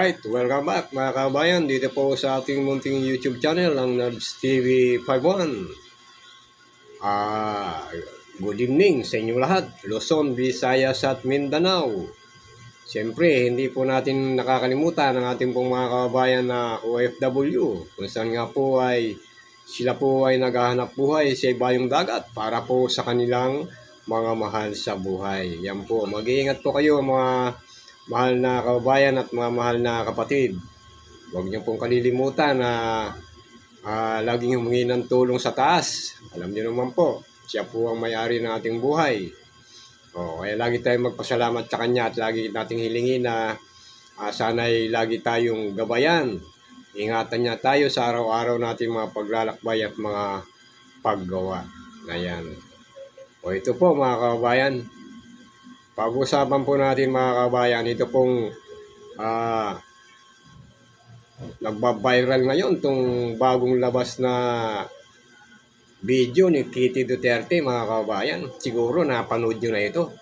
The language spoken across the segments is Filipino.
Alright, welcome back mga kabayan. Dito po sa ating munting YouTube channel ng Nerds TV 51. Good evening sa inyong lahat, Luzon, Visayas at Mindanao. Siyempre, hindi po natin nakakalimutan ang ating pong mga kababayan na OFW. Kung saan nga po ay sila po ay naghahanap buhay sa ibayong dagat para po sa kanilang mga mahal sa buhay. Yan po, mag-iingat po kayo mga mahal na kababayan at mga mahal na kapatid. Huwag niyo pong kalilimutan na laging humingi ng tulong sa taas. Alam niyo naman po, siya po ang may-ari ng ating buhay. Kaya lagi tayong magpasalamat sa kanya at lagi nating hilingin na sana'y lagi tayong gabayan. Ingatan niya tayo sa araw-araw nating mga paglalakbay at mga paggawa. Ayan. Ito po mga kababayan. Pag-usapan po natin mga kabayan, ito pong nagba-viral ngayon itong bagong labas na video ni Kitty Duterte mga kabayan. Siguro napanood nyo na ito.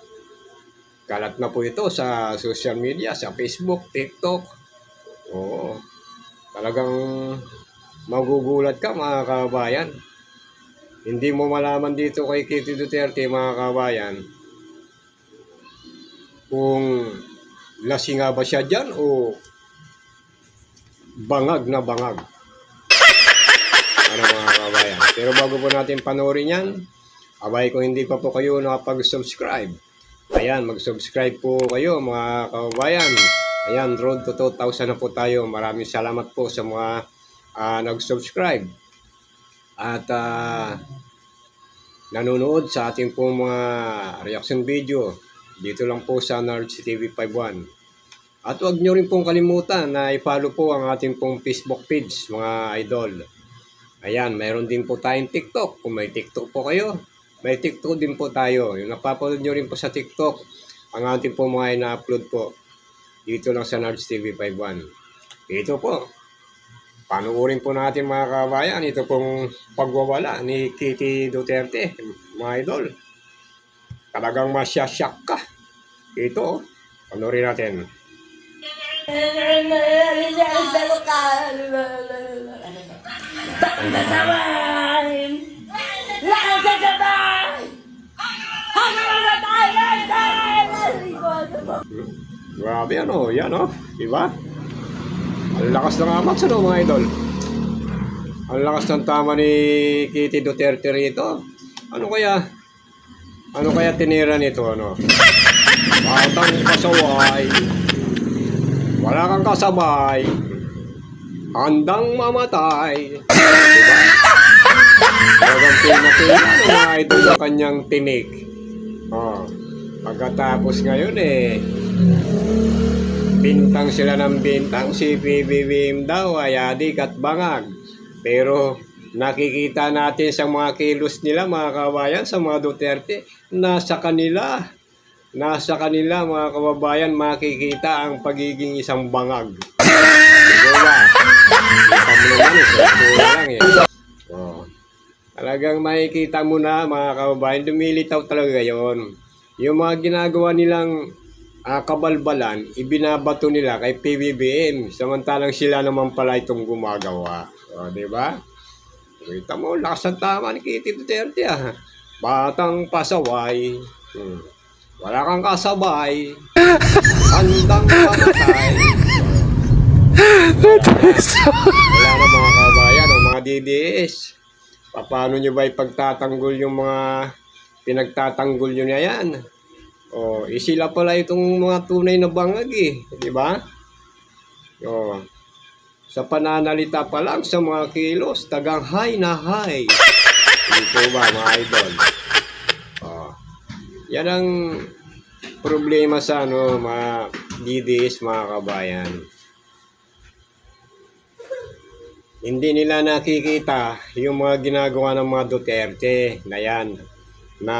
Kalat na po ito sa social media, sa Facebook, TikTok. Oo, talagang magugulat ka mga kabayan. Hindi mo malaman dito kay Kitty Duterte mga kabayan kung lasing nga ba siya dyan o bangag na bangag. Ano mga kabayan. Pero bago po natin panoorin yan, abay kung hindi pa po kayo nakapag-subscribe, ayan, mag-subscribe po kayo mga kabayan. Ayan, road to 2,000 na po tayo. Maraming salamat po sa mga nag-subscribe at nanonood sa ating po mga reaction video dito lang po sa Nerds TV 51. At huwag nyo rin pong kalimutan na i-follow po ang ating pong Facebook page mga idol. Ayan, mayroon din po tayong TikTok. Kung may TikTok po kayo, may TikTok din po tayo. Yung napapanood nyo rin po sa TikTok, ang ating po mga ina-upload po dito lang sa Nerds TV 51. Ito po, panuorin po natin mga kabayan, ito pong pagwawala ni Kitty Duterte mga idol. Talagang masyasyak ka. Ito, panuorin natin. Grabe ano, yan o, diba? Ang lakas ng amats ano mga idol. Ang lakas ng tama ni Kitty Duterte rito. Ano kaya tinira nito ano? Batang pasaway, wala kang kasabay, handang mamatay. Diba? Talagang pinakita ng mga idol ang kanyang tinik. Pagkatapos ngayon bintang sila ng bintang, si PBBM daw ay adik at bangag. Pero nakikita natin sa mga kilos nila mga kabayan, sa mga Duterte, nasa kanila mga kababayan makikita ang pagiging isang bangag. Diba? Kita mo naman talagang makikita mo na mga kababayan, lumilitaw talaga yon. Yung mga ginagawa nilang kabalbalan, ibinabato nila kay PBBM, samantalang sila naman pala itong gumagawa. Diba? Kita mo, lakas ng tama ni Kitty Duterte Batang pasaway, wala kang kasabay, handang mamatay. Wala na mga kabayan o mga DDS. Paano nyo ba ipagtatanggol yung mga pinagtatanggol nyo na yan? Sila pala itong mga tunay na bangag di ba? Sa pananalita pa lang, sa mga kilos, tagang high na high. Ito ba mga idol? Yan ang problema sa mga DDS mga kabayan. Hindi nila nakikita yung mga ginagawa ng mga Duterte na yan, na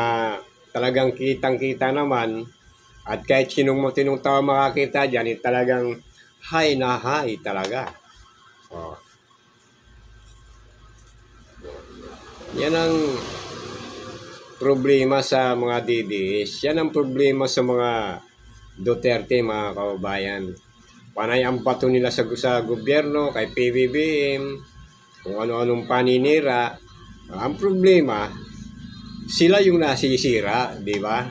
talagang kitang-kita naman, at kahit sinong tinong tao makakita dyan, talagang high na high talaga. Yan ang problema sa mga DDS. Yan ang problema sa mga Duterte mga kababayan. Panay ang bato nila sa gobyerno, kay PBBM, kung ano-anong paninira. Ang problema, sila yung nasisira, di ba?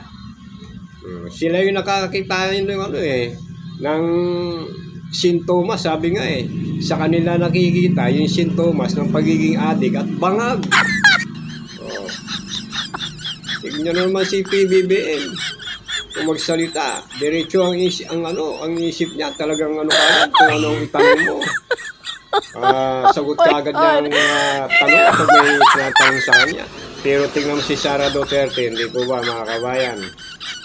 Sila yung nakakakita ng ng sintomas, sabi nga sa kanila nakikita yung sintomas ng pagiging adik at bangag. Oh. Tignan naman si PBBM. Kung magsalita, diretso ang isip niya, talagang kagad kung anong itanong mo. Sagot kagad niya ang tanong pag may tinatanong sa kanya. Pero tingnan mo si Sara Duterte, hindi po ba mga kabayan?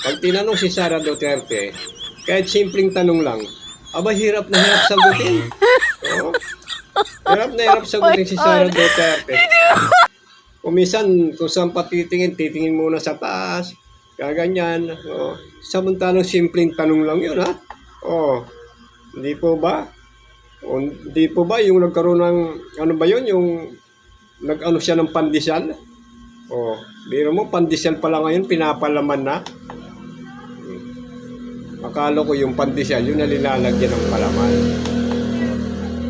Pag tinanong si Sara Duterte, kahit simpleng tanong lang, hirap na hirap sagutin. Oh, hirap na hirap sagutin si Sara Duterte. Kung minsan, kung saan pa titingin muna sa taas, kaganyan. Oh, samantalang simpleng tanong lang yun, ha? Oh, hindi po ba? O, hindi po ba yung nagkaroon ng, yung nag-ano siya ng pandesal? Oh, biro mo, pandesal pala ngayon, pinapalaman na. Akala ko yung pandesal, yun na nilalagyan ng palaman.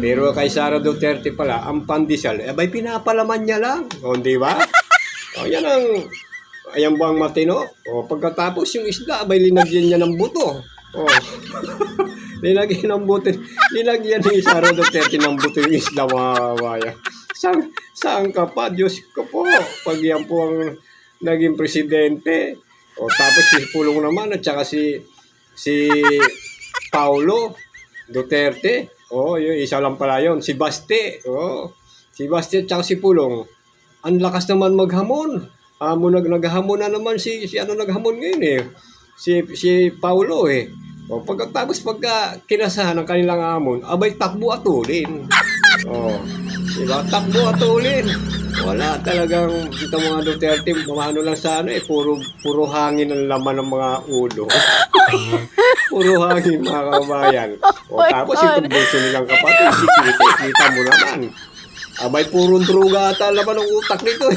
Pero kay Sara Duterte pala, ang pandesal, pinapalaman niya lang. O, di ba? O, ayan ba ang matino? O, pagkatapos yung isda, linagyan niya ng buto. O, linagyan ni Sara Duterte ng buto yung isda, mga kabayan. Saan ka pa? Diyos ko po. Pag yan po ang naging presidente. O, tapos si Pulong naman, at saka si Paulo Duterte. Oh, yung isa lang pala yun. Si Baste. Oh, si Baste at saka si Pulong. Ang lakas naman maghamon. Naghamon na naman si naghamon ngayon Si Paulo O, pagkatapos kinasahan ng kanilang hamon, takbo atulin. Oh, diba? Takbo atulin. Wala talagang itong mga Duterte, kumano lang sa puro hangin ang laman ng mga ulo. Puro hangin, mga kabayan. O, tapos itong bunso nilang kapatid, si Kite, kita mo naman. Puro droga ata ang laman ng utak nito.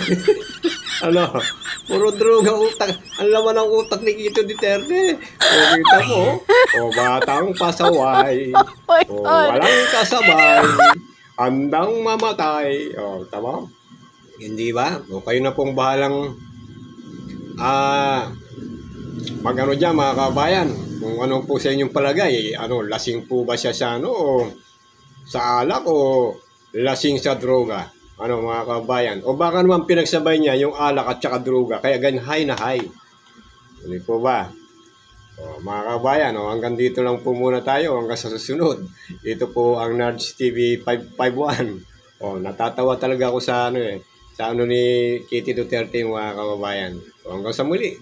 Puro droga utak. Ang laman ng utak ni Kito Duterte. O, kita mo, batang pasaway. O, walang kasabay. Handang mamatay. O, tama? Hindi ba? O, kayo na pong bahalang dyan, mga kabayan. Kung ano po sa inyong palagay, lasing po ba siya sa sa alak o lasing sa droga? Mga kabayan? O baka naman pinagsabay niya yung alak at saka droga, kaya ganyan high na high. Hindi po ba? O, mga kabayan, hanggang dito lang po muna tayo, hanggang sa susunod. Ito po ang Nards TV 551. O, natatawa talaga ako sa ni Kitty Duterte, mga kababayan. O, hanggang sa muli.